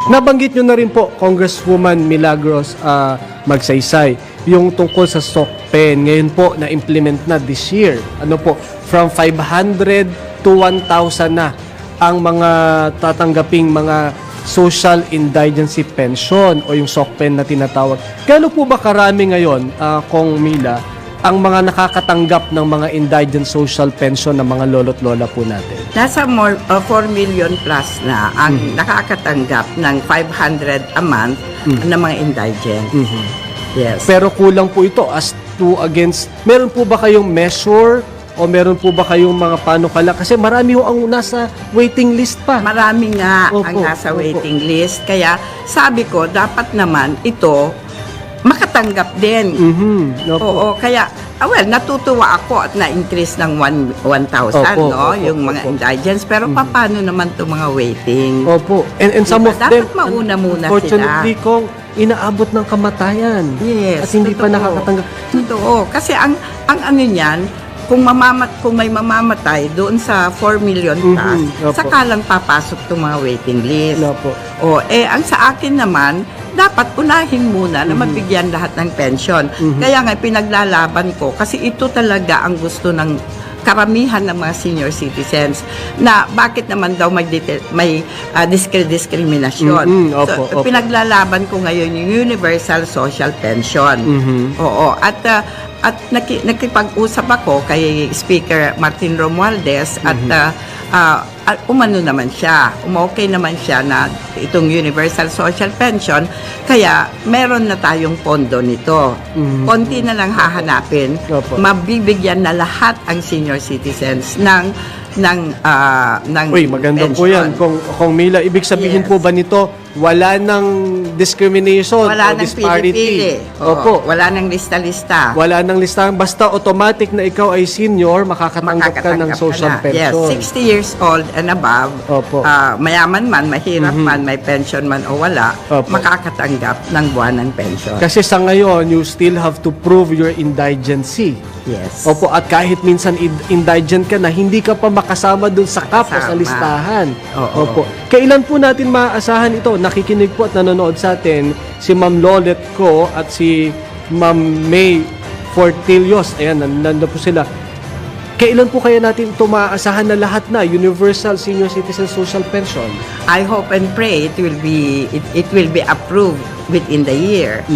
Nabanggit nyo na rin po, Congresswoman Milagros Magsaysay, yung tungkol sa SOCPEN. Ngayon po, na-implement na this year. Ano po, from 500 to 1,000 na ang mga tatanggaping mga social indigency pension o yung SOCPEN na tinatawag. Gaano po ba karami ngayon, Kong Mila, ang mga nakakatanggap ng mga indigent social pension ng mga lolo't lola po natin? Nasa 4 million plus na ang nakakatanggap ng 500 a month ng mga indigent. Yes. Pero kulang po ito as to against, meron po ba kayong measure o meron po ba kayong mga panukala? Kasi marami ho ang nasa waiting list pa. Marami nga Opo, ang nasa opo. waiting list. Kaya sabi ko, dapat naman ito makatanggap din. Opo. Oo, kaya, natutuwa ako at na-increase ng 1,000, Opo, no? opo, Yung mga opo. indigents. Pero paano naman itong mga waiting? Opo. And some of Diba? them, Dapat mauna muna unfortunately, sila. kung inaabot ng kamatayan. Yes, At hindi pa totoo. nakakatanggap. Totoo. Kasi ang ano niyan, kung may mamamatay doon sa 4 million plus, Opo. saka lang papasok itong mga waiting list. Opo. Ang sa akin naman, dapat unahin muna na mabigyan lahat ng pension. Kaya nga pinaglalaban ko kasi ito talaga ang gusto ng karamihan ng mga senior citizens na bakit naman daw may discrimination. Opo, opo. Pinaglalaban ko ngayon yung universal social pension. Oo, at nakipag-usap ako kay Speaker Martin Romualdez at umano naman siya, umokay naman siya na itong universal social pension, kaya meron na tayong pondo nito. Konti na lang hahanapin, Opo. mabibigyan na lahat ang senior citizens ng Uy, maganda po pension. yan. Kung Mila, ibig sabihin Yes. po ba nito, wala nang discrimination o Wala nang disparity? pili-pili. Opo. Wala nang lista-lista. Wala nang listahan. Basta automatic na ikaw ay senior, makakatanggap ka ng social na. pension. Yes, 60 years old and above, Opo. mayaman man, mahirap man, may pension man o wala, Opo. makakatanggap ng buwan ng pension. Kasi sa ngayon, you still have to prove your indigency. Yes. Opo, at kahit minsan indigent ka na, hindi ka pa makasama dun sa CAP o sa Makasama. listahan. Oo. Opo. Kailan po natin maaasahan ito? Nakikinig po at nanonood sa atin si Ma'am Lolet ko at si Ma'am May Fortilios. Ayan, nandun po sila. Kailan po kaya natin ito maaasahan na lahat na Universal Senior Citizen Social Pension? I hope and pray it will be approved within the year.